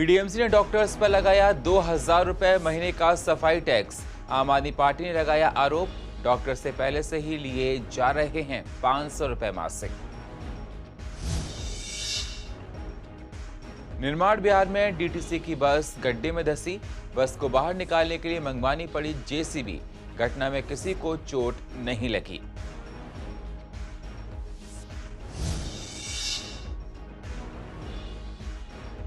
बीडीएमसी ने डॉक्टर्स पर लगाया 2,000 रुपए महीने का सफाई टैक्स। आम आदमी पार्टी ने लगाया आरोप, डॉक्टर से पहले से ही लिए जा रहे हैं 500 रुपए मासिक। निर्माण बिहार में डीटीसी की बस गड्ढे में धंसी, बस को बाहर निकालने के लिए मंगवानी पड़ी जेसीबी। घटना में किसी को चोट नहीं लगी।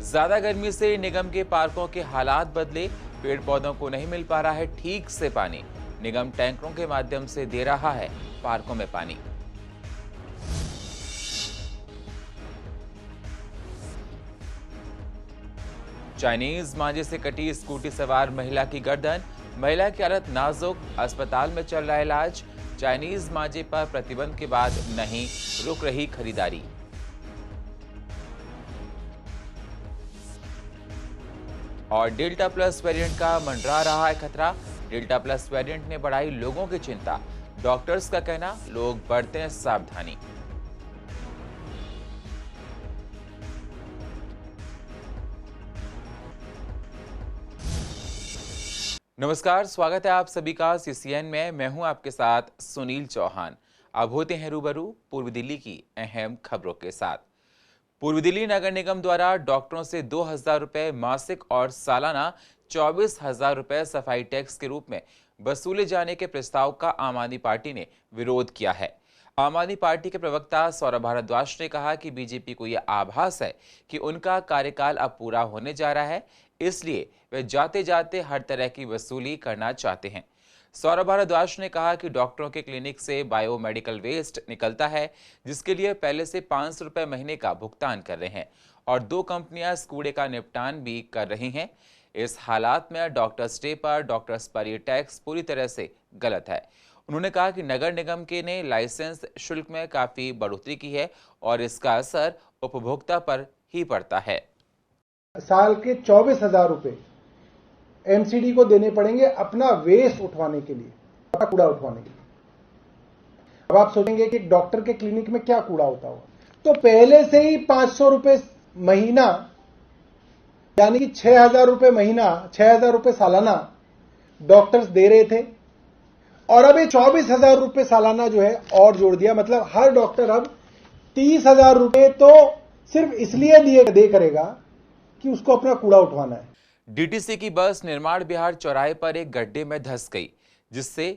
ज्यादा गर्मी से निगम के पार्कों के हालात बदले, पेड़ पौधों को नहीं मिल पा रहा है ठीक से पानी। निगम टैंकरों के माध्यम से दे रहा है पार्कों में पानी। चाइनीज मांझे से कटी स्कूटी सवार महिला की गर्दन, महिला की हालत नाजुक, अस्पताल में चल रहा इलाज। चाइनीज मांझे पर प्रतिबंध के बाद नहीं रुक रही खरीदारी। और डेल्टा प्लस वेरिएंट का मंडरा रहा है खतरा। डेल्टा प्लस वेरिएंट ने बढ़ाई लोगों की चिंता। डॉक्टर्स का कहना, लोग बरतें हैं सावधानी। नमस्कार, स्वागत है आप सभी का सीसीएन में। मैं हूं आपके साथ सुनील चौहान। अब होते हैं रूबरू पूर्व दिल्ली की अहम खबरों के साथ। पूर्व दिल्ली नगर निगम द्वारा डॉक्टरों से 2,000 रुपए मासिक और सालाना 24,000 रुपए सफाई टैक्स के रूप में वसूले जाने के प्रस्ताव का आम आदमी पार्टी ने विरोध किया है। आम आदमी पार्टी के प्रवक्ता सौरभ भारद्वाज ने कहा कि बीजेपी को यह आभास है कि उनका कार्यकाल अब पूरा होने जा रहा है, इसलिए वे जाते जाते हर तरह की वसूली करना चाहते हैं। सौरभ भारद्वाज ने कहा कि डॉक्टरों के क्लिनिक से बायोमेडिकल वेस्ट निकलता है, जिसके लिए पहले से 500 रुपए महीने का भुगतान कर रहे हैं और 2 कंपनियां इस कूड़े का निपटान भी कर रही हैं। इस हालात में डॉक्टर्स डे पर डॉक्टर्स पर यह टैक्स पूरी तरह से गलत है। उन्होंने कहा कि नगर निगम के ने लाइसेंस शुल्क में काफी बढ़ोतरी की है और इसका असर उपभोक्ता पर ही पड़ता है। साल के 24,000 रुपए एमसीडी को देने पड़ेंगे अपना वेस्ट उठवाने के लिए, अपना कूड़ा उठवाने के लिए। अब आप सोचेंगे कि डॉक्टर के क्लिनिक में क्या कूड़ा होता होगा, तो पहले से ही 500 रुपए महीना यानी कि 6,000 रुपए महीना, 6,000 रुपए सालाना डॉक्टर्स दे रहे थे और अब ये 24,000 रुपए सालाना जो है और जोड़ दिया। मतलब हर डॉक्टर अब 30,000 रुपए तो सिर्फ इसलिए दे करेगा कि उसको अपना कूड़ा उठवाना है। डीटीसी की बस निर्माण बिहार चौराहे पर एक गड्ढे में धंस गई, जिससे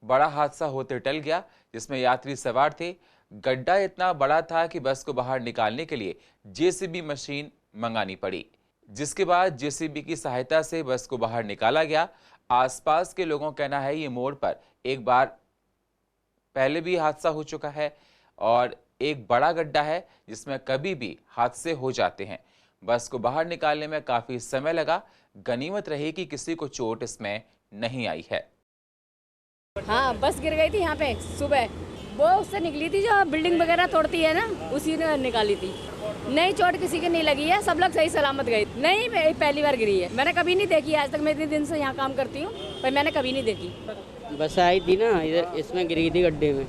बड़ा हादसा होते टल गया, जिसमें यात्री सवार थे। गड्ढा इतना बड़ा था कि बस को बाहर निकालने के लिए जेसीबी मशीन मंगानी पड़ी, जिसके बाद जेसीबी की सहायता से बस को बाहर निकाला गया। आसपास के लोगों का कहना है ये मोड़ पर एक बार पहले भी हादसा हो चुका है और एक बड़ा गड्ढा है जिसमें कभी भी हादसे हो जाते हैं। बस को बाहर निकालने में काफी समय लगा। गनीमत रही कि किसी को चोट इसमें नहीं आई है। हाँ, बस गिर गई थी यहाँ पे सुबह, वो उससे निकली थी जो बिल्डिंग वगैरह तोड़ती है ना, उसी ने निकाली थी। नहीं, चोट किसी की नहीं लगी है, सब लोग सही सलामत गए। नहीं, पहली बार गिरी है, मैंने कभी नहीं देखी आज तक। मैं इतने दिन से यहाँ काम करती हूँ पर मैंने कभी नहीं देखी। बस आई थी ना इधर, इसमें गिर गई थी गड्ढे में।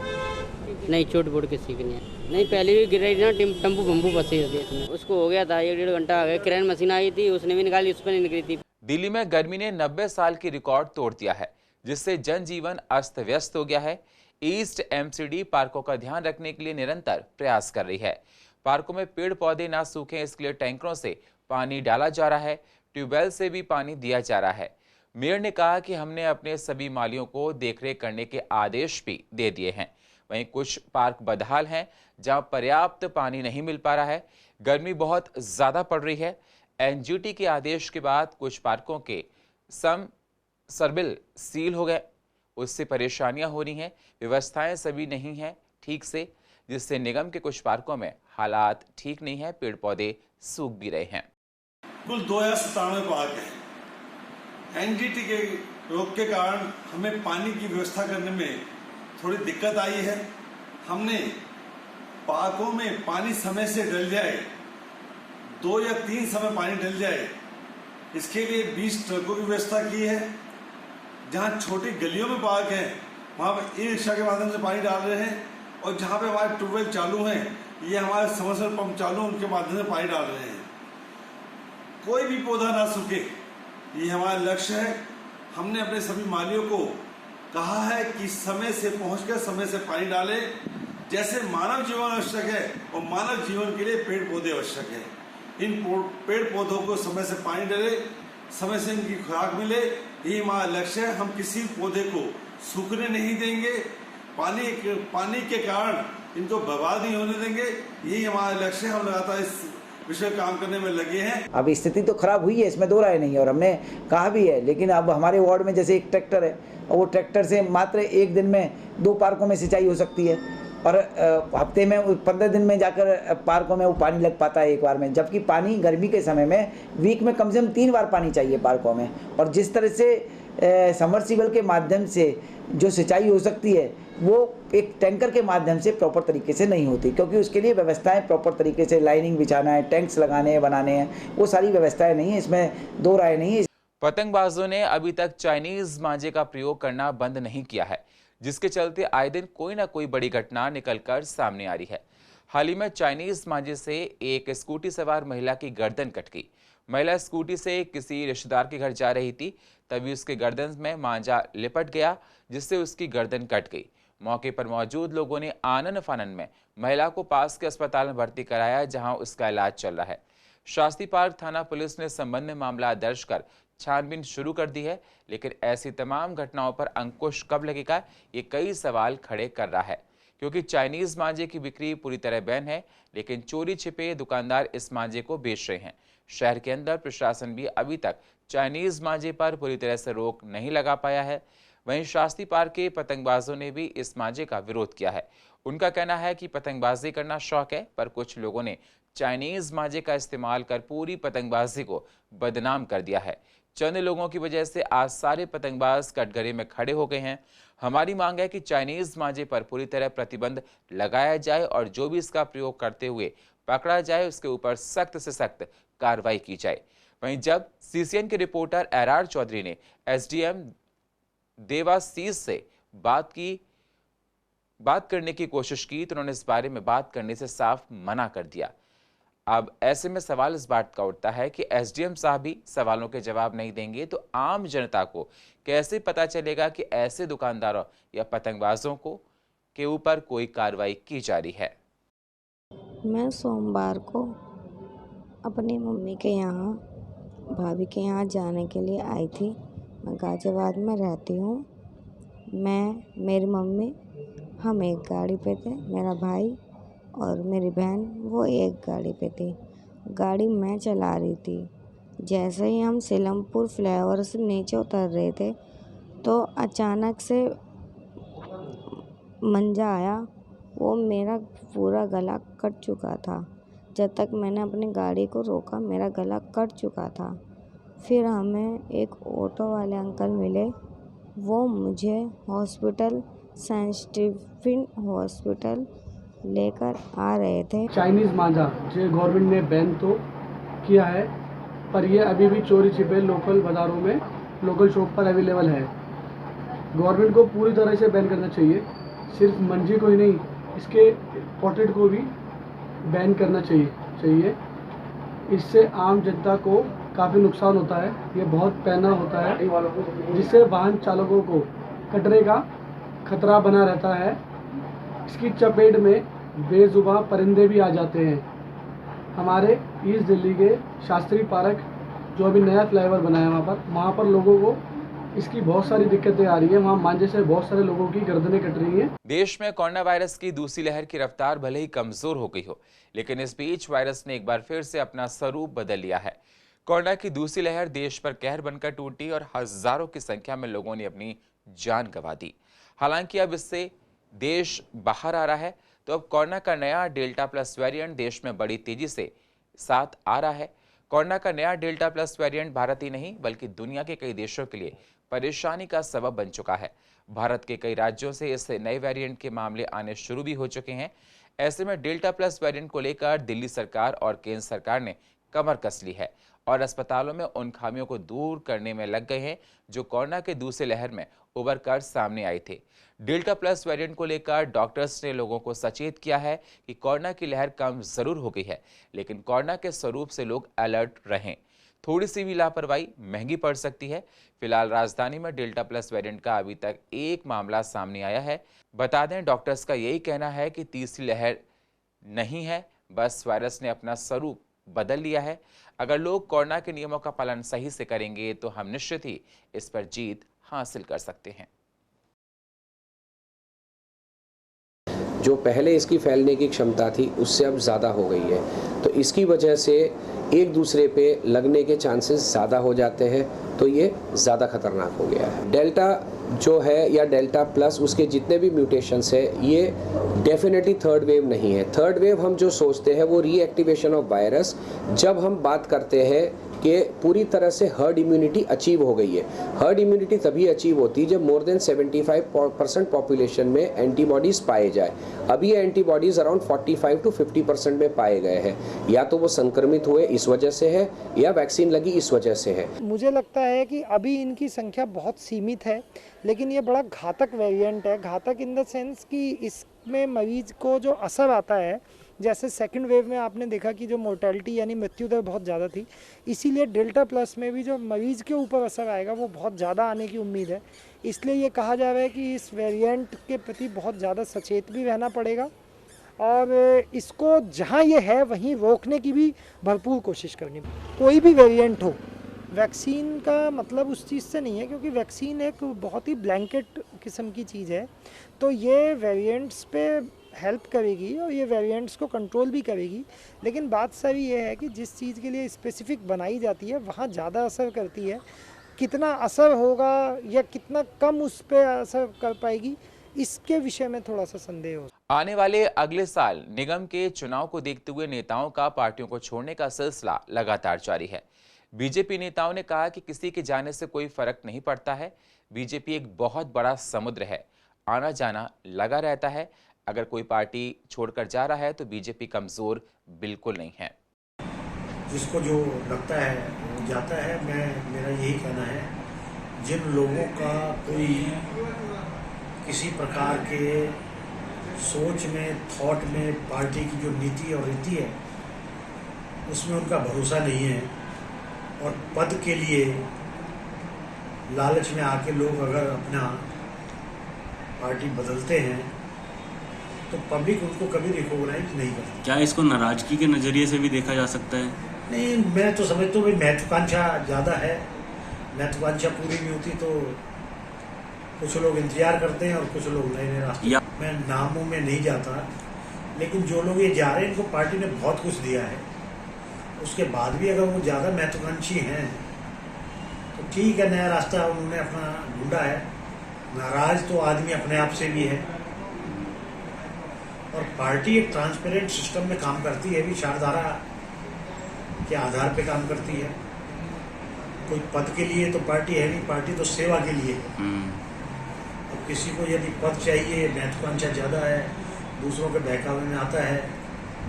नहीं, चोट बोट किसी की नहीं। नहीं, पहले भी गिर रही थी ना, टम्पू बम्बू फंसे थे इसमें, उसको हो गया था 1-1.5 घंटा आ गया। क्रेन मशीन आई थी, उसने भी निकाली, उस पर नहीं निकली थी। दिल्ली में गर्मी ने 90 साल की रिकॉर्ड तोड़ दिया है, जिससे जनजीवन अस्त व्यस्त हो गया है। ईस्ट एमसीडी पार्कों का ध्यान रखने के लिए निरंतर प्रयास कर रही है। पार्कों में पेड़ पौधे ना सूखें, इसके लिए टैंकरों से पानी डाला जा रहा है, ट्यूबवेल से भी पानी दिया जा रहा है। मेयर ने कहा कि हमने अपने सभी मालियों को देखरेख करने के आदेश भी दे दिए हैं। वहीं कुछ पार्क बदहाल हैं जहां पर्याप्त पानी नहीं मिल पा रहा है। गर्मी बहुत ज्यादा पड़ रही है। एनजीटी के आदेश के बाद कुछ पार्कों के सर्बिल सील हो गए, उससे परेशानियां हो रही हैं। व्यवस्थाएं सभी नहीं हैं ठीक से, जिससे निगम के कुछ पार्कों में हालात ठीक नहीं है, पेड़ पौधे सूख भी रहे हैं। कुल 2,097 पार्क है। एनजीटी के रोक के कारण हमें पानी की व्यवस्था करने में थोड़ी दिक्कत आई है। हमने पार्कों में पानी समय से डल जाए, 2 या 3 समय पानी डल जाए, इसके लिए 20 ट्रकों की व्यवस्था की है। जहां छोटी गलियों में पार्क है वहां पर ई रिक्शा के माध्यम से पानी डाल रहे हैं और जहां पे हमारे ट्यूबवेल चालू हैं, ये हमारे समरसेबल पंप चालू, उनके माध्यम से पानी डाल रहे हैं। कोई भी पौधा ना सूखे, ये हमारा लक्ष्य है। हमने अपने सभी मालियों को कहा है कि समय से पहुंचकर समय से पानी डालें। जैसे मानव जीवन आवश्यक है और मानव जीवन के लिए पेड़ पौधे आवश्यक है। इन पेड़ पौधों को समय से पानी डाले, समय से इनकी खुराक मिले, यही हमारा लक्ष्य है। हम किसी पौधे को सूखने नहीं देंगे, पानी के कारण इनको बर्बाद नहीं होने देंगे, यही हमारा लक्ष्य है। हम लगातार इस विषय काम करने में लगे हैं। अब स्थिति तो खराब हुई है, इसमें दो राय नहीं है और हमने कहा भी है, लेकिन अब हमारे वार्ड में जैसे एक ट्रैक्टर है और वो ट्रैक्टर से मात्र एक दिन में 2 पार्कों में सिंचाई हो सकती है और हफ्ते में 15 दिन में जाकर पार्कों में वो पानी लग पाता है एक बार में, जबकि पानी गर्मी के समय में वीक में कम से कम 3 बार पानी चाहिए पार्कों में। और जिस तरह से समरसीबल के माध्यम से जो सिंचाई हो सकती है वो एक टैंकर के माध्यम से प्रॉपर तरीके से नहीं होती, क्योंकि उसके लिए व्यवस्थाएं प्रॉपर तरीके से लाइनिंग बिछाना है, टैंक्स लगाने हैं, बनाने हैं, वो सारी व्यवस्थाएं नहीं है, इसमें दो राय नहीं है। पतंगबाजों ने अभी तक चाइनीज मांझे का प्रयोग करना बंद नहीं किया है, जिसके चलते आए दिन कोई ना कोई बड़ी घटना निकलकर सामने आ रही है। हाल ही में चाइनीज मांझे से एक स्कूटी सवार महिला की गर्दन कट गई। महिला स्कूटी से किसी रिश्तेदार के घर जा रही थी, तभी उसके गर्दन में मांझा लिपट गया, जिससे उसकी गर्दन कट गई। मौके पर मौजूद लोगों ने आनन फानन में महिला को पास के अस्पताल में भर्ती कराया, जहां उसका इलाज चल रहा है। शास्त्री पार्क थाना पुलिस ने संबंध में मामला दर्ज कर छानबीन शुरू कर दी है, लेकिन ऐसी तमाम घटनाओं पर अंकुश कब लगेगा, ये कई सवाल खड़े कर रहा है। क्योंकि चाइनीज मांझे की बिक्री पूरी तरह बैन है, लेकिन चोरी छिपे दुकानदार इस मांझे को बेच रहे हैं। शहर के अंदर प्रशासन भी अभी तक चाइनीज मांझे पर पूरी तरह से रोक नहीं लगा पाया है। वहीं शास्त्री पार्क के पतंगबाजों ने भी इस मांझे का विरोध किया है। उनका कहना है कि पतंगबाजी करना शौक है, पर कुछ लोगों ने चाइनीज मांझे का इस्तेमाल कर पूरी पतंगबाजी को बदनाम कर दिया है। चंद लोगों की वजह से आज सारे पतंगबाज कटघरे में खड़े हो गए हैं। हमारी मांग है कि चाइनीज मांझे पर पूरी तरह प्रतिबंध लगाया जाए और जो भी इसका प्रयोग करते हुए पकड़ा जाए उसके ऊपर सख्त से सख्त कार्रवाई की जाए। वहीं जब सीसीएन के रिपोर्टर एरआर चौधरी ने एसडीएम देवाशीष से बात करने की कोशिश की तो उन्होंने इस बारे में बात करने से साफ मना कर दिया। अब ऐसे में सवाल इस बात का उठता है कि एसडीएम साहब भी सवालों के जवाब नहीं देंगे तो आम जनता को कैसे पता चलेगा कि ऐसे दुकानदारों या पतंगबाजों के ऊपर कोई कार्रवाई की जा रही है। मैं सोमवार को अपनी मम्मी के यहाँ भाभी के यहाँ जाने के लिए आई थी। मैं गाजियाबाद में रहती हूँ। मेरी मम्मी हम एक गाड़ी पे थे, मेरा भाई और मेरी बहन वो एक गाड़ी पे थी। गाड़ी मैं चला रही थी। जैसे ही हम सीलमपुर फ्लाईओवर से नीचे उतर रहे थे तो अचानक से मंजा आया, वो मेरा पूरा गला कट चुका था। जब तक मैंने अपनी गाड़ी को रोका मेरा गला कट चुका था। फिर हमें एक ऑटो वाले अंकल मिले, वो मुझे हॉस्पिटल सेंट स्टीफन हॉस्पिटल लेकर आ रहे थे। चाइनीज़ मांझा जो गवर्नमेंट ने बैन तो किया है, पर यह अभी भी चोरी छिपे लोकल बाज़ारों में लोकल शॉप पर अवेलेबल है। गवर्नमेंट को पूरी तरह से बैन करना चाहिए। सिर्फ मंजे को ही नहीं, इसके पॉटेट को भी बैन करना चाहिए। इससे आम जनता को काफ़ी नुकसान होता है। ये बहुत पैना होता है, जिससे वाहन चालकों को कटने का खतरा बना रहता है। इसकी चपेट में बेजुबान परिंदे भी आ जाते हैं। हमारे ईस्ट दिल्ली के शास्त्री पार्क जो अभी नया फ्लाईओवर बना है वहाँ पर लोगों को इसकी बहुत सारी दिक्कतें आ रही है। वहाँ मांझे से बहुत सारे लोगों की गर्दनें कट रही हैं। देश में कोरोना वायरस की दूसरी लहर की रफ्तार भले ही कमजोर हो गई हो, लेकिन इस बीच वायरस ने एक बार फिर से अपना स्वरूप बदल लिया है। कोरोना की दूसरी लहर देश पर कहर बनकर टूटी और हजारों की संख्या में लोगों ने अपनी जान गंवा दी। हालांकि अब इससे देश बाहर आ रहा है, तो अब कोरोना का नया डेल्टा प्लस वेरिएंट देश में बड़ी तेजी से साथ आ रहा है। कोरोना का नया डेल्टा प्लस वेरिएंट भारत ही नहीं बल्कि दुनिया के कई देशों के लिए परेशानी का सबब बन चुका है। भारत के कई राज्यों से इस नए वेरिएंट के मामले आने शुरू भी हो चुके हैं। ऐसे में डेल्टा प्लस वेरिएंट को लेकर दिल्ली सरकार और केंद्र सरकार ने कमर कस ली है और अस्पतालों में उन खामियों को दूर करने में लग गए हैं जो कोरोना के दूसरे लहर में उभर कर सामने आए थे। डेल्टा प्लस वेरिएंट को लेकर डॉक्टर्स ने लोगों को सचेत किया है कि कोरोना की लहर कम जरूर हो गई है, लेकिन कोरोना के स्वरूप से लोग अलर्ट रहें। थोड़ी सी भी लापरवाही महंगी पड़ सकती है। फिलहाल राजधानी में डेल्टा प्लस वेरिएंट का अभी तक एक मामला सामने आया है। बता दें, डॉक्टर्स का यही कहना है कि तीसरी लहर नहीं है, बस वायरस ने अपना स्वरूप बदल लिया है। अगर लोग कोरोना के नियमों का पालन सही से करेंगे तो हम निश्चित ही इस पर जीत हासिल कर सकते हैं। जो पहले इसकी फैलने की क्षमता थी उससे अब ज़्यादा हो गई है, तो इसकी वजह से एक दूसरे पे लगने के चांसेस ज़्यादा हो जाते हैं, तो ये ज़्यादा खतरनाक हो गया है। डेल्टा जो है या डेल्टा प्लस, उसके जितने भी म्यूटेशंस है, ये डेफिनेटली थर्ड वेव नहीं है। थर्ड वेव हम जो सोचते हैं वो रीएक्टिवेशन ऑफ वायरस, जब हम बात करते हैं कि पूरी तरह से हर्ड इम्यूनिटी अचीव हो गई है। हर्ड इम्यूनिटी तभी अचीव होती है जब मोर देन 75% पॉपुलेशन में एंटीबॉडीज़ पाए जाए। अभी ये एंटीबॉडीज़ अराउंड 45 to 50% में पाए गए हैं। या तो वो संक्रमित हुए इस वजह से है या वैक्सीन लगी इस वजह से है। मुझे लगता है कि अभी इनकी संख्या बहुत सीमित है, लेकिन ये बड़ा घातक वेरिएंट है। घातक इन द सेंस कि इसमें मरीज को जो असर आता है, जैसे सेकंड वेव में आपने देखा कि जो मोर्टेलिटी यानी मृत्यु दर बहुत ज़्यादा थी, इसीलिए डेल्टा प्लस में भी जो मरीज़ के ऊपर असर आएगा वो बहुत ज़्यादा आने की उम्मीद है। इसलिए ये कहा जा रहा है कि इस वेरिएंट के प्रति बहुत ज़्यादा सचेत भी रहना पड़ेगा और इसको जहाँ ये है वहीं रोकने की भी भरपूर कोशिश करनी। कोई भी वेरिएंट हो, वैक्सीन का मतलब उस चीज़ से नहीं है, क्योंकि वैक्सीन एक बहुत ही ब्लैंकेट किस्म की चीज़ है, तो ये वेरिएंट्स पे हेल्प करेगी और ये वेरिएंट्स को कंट्रोल भी करेगी। लेकिन बात सारी ये है कि जिस चीज़ के लिए स्पेसिफिक बनाई जाती है वहाँ ज़्यादा असर करती है। कितना असर होगा या कितना कम उस पर असर कर पाएगी, इसके विषय में थोड़ा सा संदेह हो। आने वाले अगले साल निगम के चुनाव को देखते हुए नेताओं का पार्टियों को छोड़ने का सिलसिला लगातार जारी है। बीजेपी नेताओं ने कहा कि किसी के जाने से कोई फर्क नहीं पड़ता है। बीजेपी एक बहुत बड़ा समुद्र है, आना जाना लगा रहता है। अगर कोई पार्टी छोड़कर जा रहा है तो बीजेपी कमजोर बिल्कुल नहीं है। जिसको जो लगता है वो जाता है। मेरा यही कहना है, जिन लोगों का कोई किसी प्रकार के सोच में, थॉट में पार्टी की जो नीति और रीति है उसमें उनका भरोसा नहीं है और पद के लिए लालच में आके लोग अगर अपना पार्टी बदलते हैं तो पब्लिक उनको कभी रिकॉग्नाइज नहीं करती। क्या इसको नाराजगी के नजरिए से भी देखा जा सकता है? नहीं, मैं तो समझता हूँ भाई महत्वाकांक्षा ज़्यादा है। महत्वाकांक्षा पूरी नहीं होती तो कुछ लोग इंतजार करते हैं और कुछ लोग नए रास्ते। मैं नामों में नहीं जाता, लेकिन जो लोग ये जा रहे हैं इनको पार्टी ने बहुत कुछ दिया है। उसके बाद भी अगर वो ज़्यादा महत्वाकांक्षी हैं तो ठीक है, नया रास्ता उन्होंने अपना ढूंढा है। नाराज तो आदमी अपने आप से भी है और पार्टी एक ट्रांसपेरेंट सिस्टम में काम करती है, विचारधारा के आधार पे काम करती है। कोई पद के लिए तो पार्टी है नहीं, पार्टी तो सेवा के लिए है। अब किसी को यदि पद चाहिए, महत्वाकांक्षा ज़्यादा है, दूसरों के बहकावे में आता है,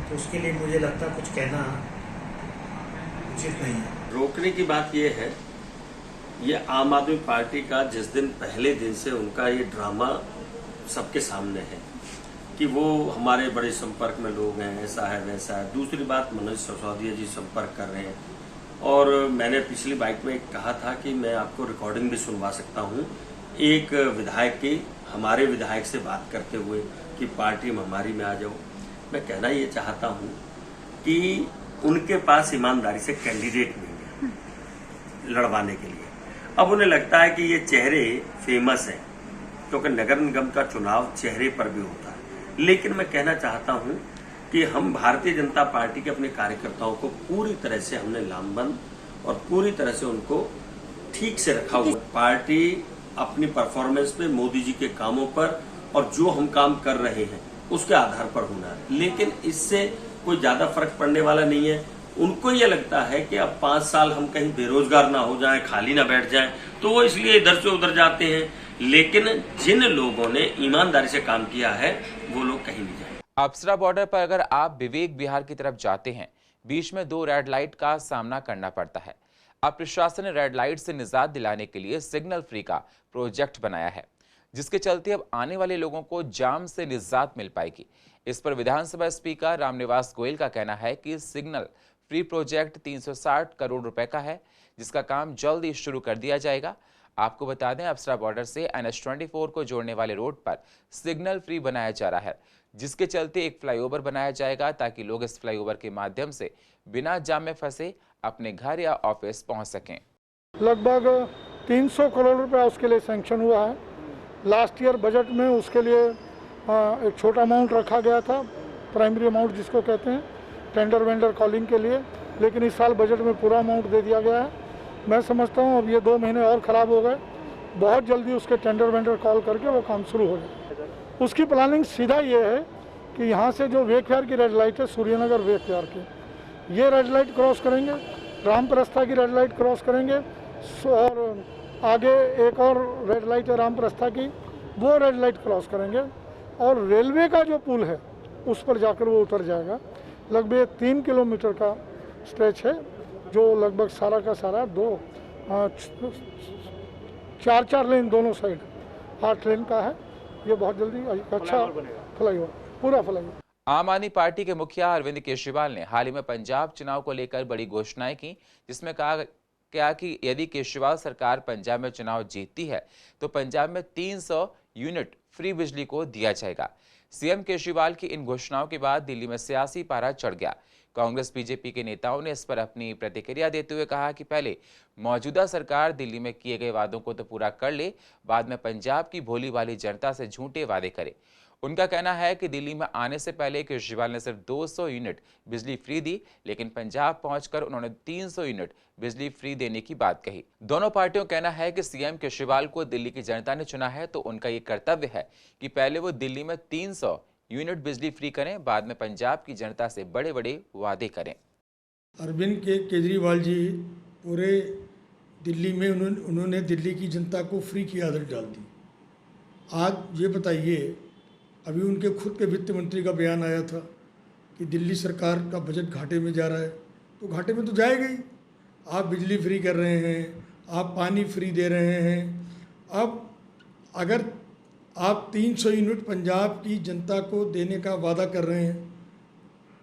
तो उसके लिए मुझे लगता है कुछ कहना उचित नहीं है। रोकने की बात यह है, ये आम आदमी पार्टी का जिस दिन पहले दिन से उनका ये ड्रामा सबके सामने है कि वो हमारे बड़े संपर्क में लोग हैं, ऐसा है वैसा है। दूसरी बात, मनोज सिसोदिया जी संपर्क कर रहे हैं और मैंने पिछली बाइट में कहा था कि मैं आपको रिकॉर्डिंग भी सुनवा सकता हूँ एक विधायक की, हमारे विधायक से बात करते हुए कि पार्टी में हमारी में आ जाओ। मैं कहना ये चाहता हूँ कि उनके पास ईमानदारी से कैंडिडेट नहीं है लड़वाने के लिए। अब उन्हें लगता है कि ये चेहरे फेमस हैं, क्योंकि नगर निगम का चुनाव चेहरे पर भी होता है। लेकिन मैं कहना चाहता हूं कि हम भारतीय जनता पार्टी के अपने कार्यकर्ताओं को पूरी तरह से हमने लामबंद और पूरी तरह से उनको ठीक से रखा हुआ। पार्टी अपनी परफॉर्मेंस पे, मोदी जी के कामों पर और जो हम काम कर रहे हैं उसके आधार पर होना है। लेकिन इससे कोई ज्यादा फर्क पड़ने वाला नहीं है। उनको ये लगता है कि अब 5 साल हम कहीं बेरोजगार ना हो जाएं, खाली ना बैठ जाएं, तो वो इसलिए इधर से उधर जाते हैं। लेकिन जिन लोगों ने ईमानदारी से काम किया है वो लोग कहीं नहीं जाए। अप्सरा बॉर्डर पर अगर आप विवेक विहार की तरफ जाते हैं, बीच में 2 रेड लाइट का सामना करना पड़ता है। अब प्रशासन ने रेड लाइट से निजात दिलाने के लिए सिग्नल फ्री का प्रोजेक्ट बनाया है, जिसके चलते अब आने वाले लोगों को जाम से निजात मिल पाएगी। इस पर विधानसभा स्पीकर रामनिवास गोयल का कहना है कि सिग्नल फ्री प्रोजेक्ट 360 करोड़ रुपए का है, जिसका काम जल्द ही शुरू कर दिया जाएगा। आपको बता दें, अप्सरा बॉर्डर से NH24 को जोड़ने वाले रोड पर सिग्नल फ्री बनाया जा रहा है, जिसके चलते एक फ्लाईओवर बनाया जाएगा ताकि लोग इस फ्लाईओवर के माध्यम से बिना जाम में फंसे अपने घर या ऑफिस पहुंच सकें। लगभग 300 करोड़ रुपया उसके लिए सैंक्शन हुआ है। लास्ट ईयर बजट में उसके लिए एक छोटा अमाउंट रखा गया था, प्राइमरी अमाउंट जिसको कहते हैं, टेंडर वेंडर कॉलिंग के लिए, लेकिन इस साल बजट में पूरा अमाउंट दे दिया गया है। मैं समझता हूँ अब ये 2 महीने और ख़राब हो गए, बहुत जल्दी उसके टेंडर वेंडर कॉल करके वो काम शुरू हो जाए। उसकी प्लानिंग सीधा ये है कि यहाँ से जो वेखयार की रेड लाइट है, सूर्यनगर वेखयार की, ये रेड लाइट क्रॉस करेंगे, रामप्रस्था की रेड लाइट क्रॉस करेंगे, और आगे एक और रेड लाइट है रामप्रस्था की, वो रेड लाइट क्रॉस करेंगे, और रेलवे का जो पुल है उस पर जाकर वो उतर जाएगा। लगभग 3 किलोमीटर का स्ट्रेच है, जो लगभग सारा का सारा 4 लेन दोनों साइड, 8 लेन का है। ये बहुत जल्दी अच्छा फ्लाईओवर, पूरा फ्लाईओवर। आम आदमी पार्टी के मुखिया अरविंद केजरीवाल ने हाल ही में पंजाब चुनाव को लेकर बड़ी घोषणाएं की, जिसमें कहा कि यदि केजरीवाल सरकार पंजाब में चुनाव जीतती है तो पंजाब में 300 यूनिट फ्री बिजली को दिया जाएगा। सीएम केजरीवाल की इन घोषणाओं के बाद दिल्ली में सियासी पारा चढ़ गया। कांग्रेस बीजेपी के नेताओं ने इस पर अपनी प्रतिक्रिया देते हुए कहा कि पहले मौजूदा सरकार दिल्ली में किए गए वादों को तो पूरा कर ले, बाद में पंजाब की भोली भाली जनता से झूठे वादे करे। उनका कहना है कि दिल्ली में आने से पहले केजरीवाल ने सिर्फ 200 यूनिट बिजली फ्री दी, लेकिन पंजाब पहुंचकर उन्होंने 300 यूनिट बिजली फ्री देने की बात कही। दोनों पार्टियों का कहना है कि सीएम केजरीवाल को दिल्ली की जनता ने चुना है, तो उनका ये कर्तव्य है कि पहले वो दिल्ली में 300 यूनिट बिजली फ्री करें, बाद में पंजाब की जनता से बड़े बड़े वादे करें। अरविंद केजरीवाल जी पूरे दिल्ली में उन्होंने दिल्ली की जनता को फ्री की आदत डाल दी। आज ये बताइए, अभी उनके खुद के वित्त मंत्री का बयान आया था कि दिल्ली सरकार का बजट घाटे में जा रहा है, तो घाटे में तो जाएगा ही। आप बिजली फ्री कर रहे हैं, आप पानी फ्री दे रहे हैं। अब अगर आप 300 यूनिट पंजाब की जनता को देने का वादा कर रहे हैं,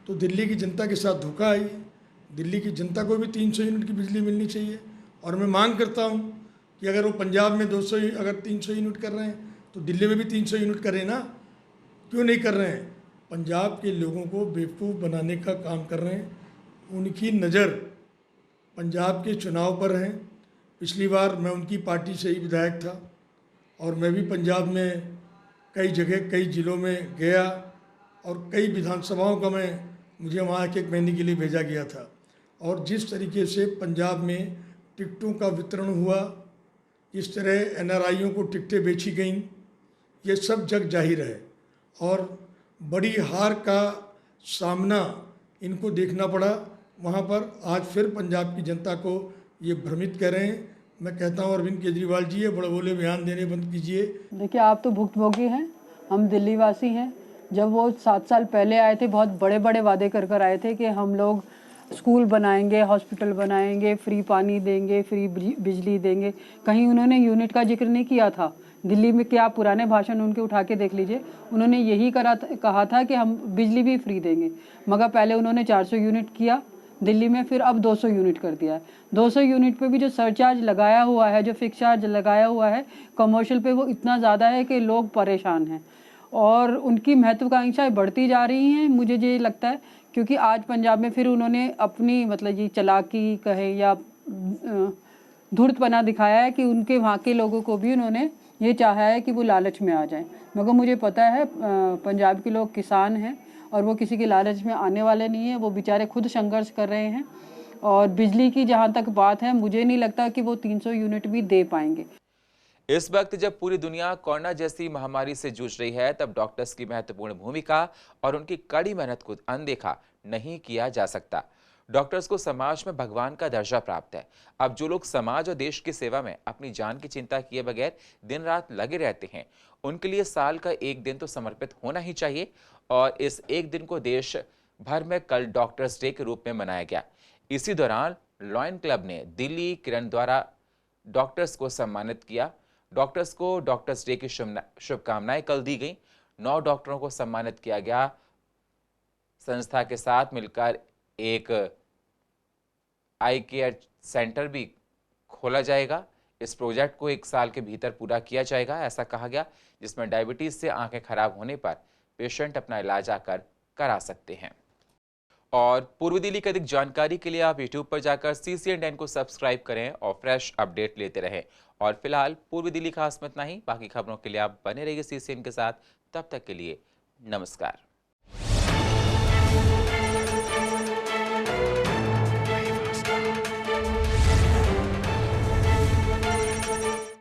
तो दिल्ली की जनता के साथ धोखा है। दिल्ली की जनता को भी 300 यूनिट की बिजली मिलनी चाहिए, और मैं मांग करता हूं कि अगर वो पंजाब में 300 यूनिट कर रहे हैं तो दिल्ली में भी 300 यूनिट करें ना। क्यों नहीं कर रहे हैं? पंजाब के लोगों को बेवकूफ़ बनाने का काम कर रहे हैं। उनकी नज़र पंजाब के चुनाव पर है। पिछली बार मैं उनकी पार्टी से ही विधायक था, और मैं भी पंजाब में कई जगह कई ज़िलों में गया, और कई विधानसभाओं का मुझे वहाँ 1 महीने के लिए भेजा गया था। और जिस तरीके से पंजाब में टिकटों का वितरण हुआ, जिस तरह NRIयों को टिकटें बेची गईं, ये सब जग जाहिर है, और बड़ी हार का सामना इनको देखना पड़ा वहाँ पर। आज फिर पंजाब की जनता को ये भ्रमित कर रहे हैं। मैं कहता हूँ अरविंद केजरीवाल जी, ये बड़े बोले बयान देने बंद कीजिए। देखिए, आप तो भुक्तभोगी हैं, हम दिल्ली वासी हैं। जब वो 7 साल पहले आए थे, बहुत बड़े बड़े वादे कर आए थे कि हम लोग स्कूल बनाएंगे, हॉस्पिटल बनाएंगे, फ्री पानी देंगे, फ्री बिजली देंगे। कहीं उन्होंने यूनिट का जिक्र नहीं किया था। दिल्ली में क्या पुराने भाषण उनके उठा के देख लीजिए, उन्होंने यही कहा था कि हम बिजली भी फ्री देंगे। मगर पहले उन्होंने 400 यूनिट किया दिल्ली में, फिर अब 200 यूनिट कर दिया है। 200 यूनिट पे भी जो सरचार्ज लगाया हुआ है, जो फिक्स चार्ज लगाया हुआ है कमर्शियल पे, वो इतना ज़्यादा है कि लोग परेशान हैं, और उनकी महत्वाकांक्षाएं बढ़ती जा रही हैं। मुझे ये लगता है क्योंकि आज पंजाब में फिर उन्होंने अपनी मतलब ये चालाकी कहे या धूर्तपना दिखाया है कि उनके वहाँ के लोगों को भी उन्होंने ये चाहा है कि वो लालच में आ जाएं। मगर मुझे पता है पंजाब के लोग किसान हैं, और वो किसी के लालच में आने वाले नहीं है। वो बेचारे खुद संघर्ष कर रहे हैं, और बिजली की जहाँ तक बात है, मुझे नहीं लगता कि वो 300 यूनिट भी दे पाएंगे। इस वक्त जब पूरी दुनिया कोरोना जैसी महामारी से जूझ रही है, तब डॉक्टर्स की महत्वपूर्ण भूमिका और उनकी कड़ी मेहनत को अनदेखा नहीं किया जा सकता। डॉक्टर्स को समाज में भगवान का दर्जा प्राप्त है। अब जो लोग समाज और देश की सेवा में अपनी जान की चिंता किए बगैर दिन रात लगे रहते हैं, उनके लिए साल का एक दिन तो समर्पित होना ही चाहिए, और इस एक दिन को देश भर में कल डॉक्टर्स डे के रूप में मनाया गया। इसी दौरान लॉयन क्लब ने दिल्ली किरण द्वारा डॉक्टर्स को सम्मानित किया। डॉक्टर्स को डॉक्टर्स डे की शुभकामनाएं कल दी गई। 9 डॉक्टरों को सम्मानित किया गया। संस्था के साथ मिलकर एक आई केयर सेंटर भी खोला जाएगा। इस प्रोजेक्ट को 1 साल के भीतर पूरा किया जाएगा, ऐसा कहा गया, जिसमें डायबिटीज से आंखें खराब होने पर पेशेंट अपना इलाज आकर करा सकते हैं। और पूर्व दिल्ली की अधिक जानकारी के लिए आप YouTube पर जाकर CCN10 को सब्सक्राइब करें और फ्रेश अपडेट लेते रहें। और फिलहाल पूर्व दिल्ली खास में इतना ही। बाकी खबरों के लिए आप बने रहिए CCN के साथ। तब तक के लिए नमस्कार।